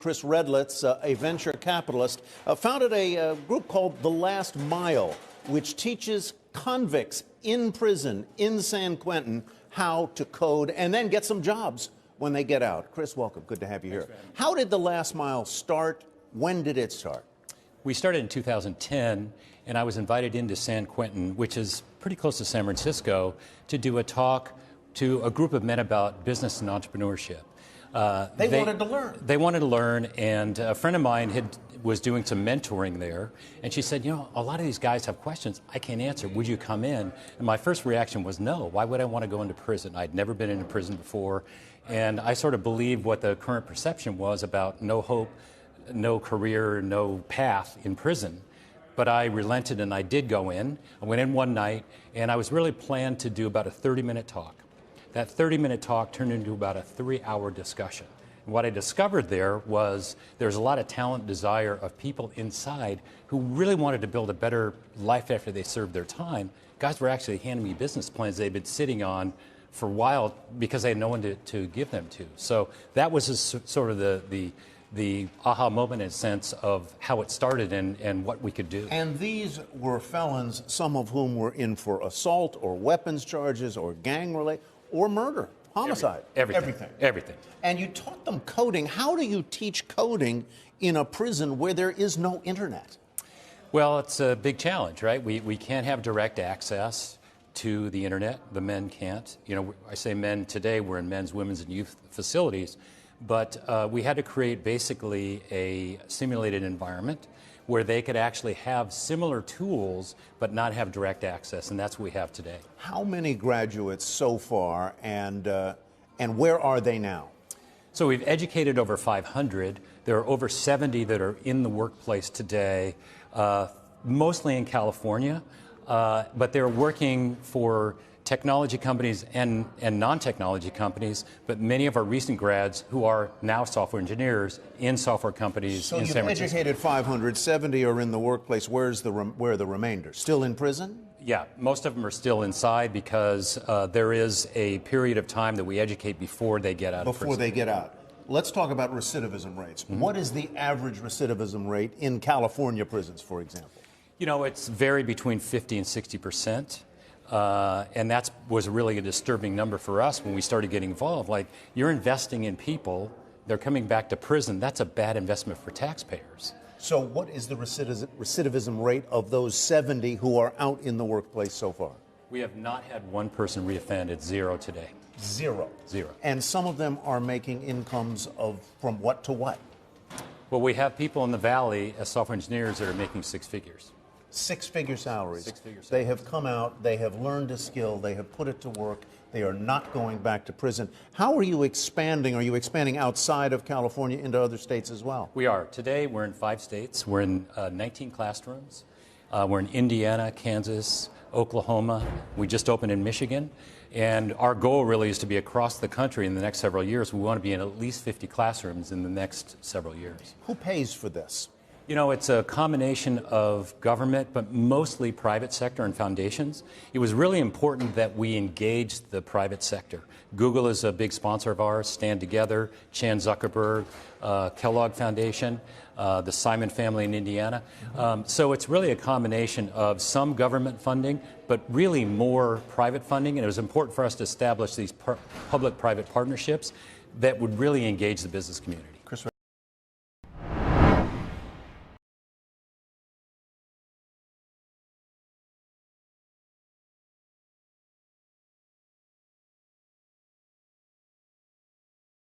Chris Redlitz, a venture capitalist, founded a group called The Last Mile, which teaches convicts in prison in San Quentin how to code and then get some jobs when they get out. Chris, welcome. Good to have you here. How did The Last Mile start? When did it start? We started in 2010, and I was invited into San Quentin, which is pretty close to San Francisco, to do a talk to a group of men about business and entrepreneurship. They wanted to learn. They wanted to learn, and a friend of mine was doing some mentoring there, and she said, you know, a lot of these guys have questions I can't answer. Would you come in? And my first reaction was no. Why would I want to go into prison? I'd never been into prison before, and I sort of believed what the current perception was about no hope, no career, no path in prison. But I relented, and I did go in. I went in one night, and I was really planned to do about a 30-minute talk. That 30-minute talk turned into about a 3-hour discussion. And what I discovered there was there's a lot of talent, desire of people inside who really wanted to build a better life after they served their time. Guys were actually handing me business plans they'd been sitting on for a while because they had no one to give them to. So that was sort of the aha moment in a sense of how it started and what we could do. And these were felons, some of whom were in for assault or weapons charges or gang-related or murder, homicide. Everything. And you taught them coding. How do you teach coding in a prison where there is no internet? Well, it's a big challenge, right? We can't have direct access to the internet. The men can't. You know, I say men today, we're in men's, women's, and youth facilities. But we had to create basically a simulated environment where they could actually have similar tools but not have direct access, and that's what we have today. How many graduates so far, and where are they now? So we've educated over 500. There are over 70 that are in the workplace today, mostly in California, but they're working for technology companies and non-technology companies, but many of our recent grads who are now software engineers in software companies in San Francisco. So you've educated 500, 70 are in the workplace. Where are the remainder? Still in prison? Yeah, most of them are still inside because there is a period of time that we educate before they get out of prison. Before they get out. Let's talk about recidivism rates. Mm-hmm. What is the average recidivism rate in California prisons, for example? You know, it's varied between 50 and 60%. And that was really a disturbing number for us when we started getting involved. Like, you're investing in people, they're coming back to prison. That's a bad investment for taxpayers. So what is the recidivism rate of those 70 who are out in the workplace so far? We have not had one person reoffend. It's zero today. Zero? Zero. And some of them are making incomes from what to what? Well, we have people in the Valley as software engineers that are making six figures. Six-figure salaries. Six-figure salaries. They have come out, they have learned a skill, they have put it to work, they are not going back to prison. How are you expanding? Are you expanding outside of California into other states as well? We are. Today, we're in 5 states. We're in 19 classrooms. We're in Indiana, Kansas, Oklahoma. We just opened in Michigan. And our goal really is to be across the country in the next several years. We want to be in at least 50 classrooms in the next several years. Who pays for this? You know, it's a combination of government, but mostly private sector and foundations. It was really important that we engaged the private sector. Google is a big sponsor of ours, Stand Together, Chan Zuckerberg, Kellogg Foundation, the Simon family in Indiana. So it's really a combination of some government funding, but really more private funding. And it was important for us to establish these public-private partnerships that would really engage the business community.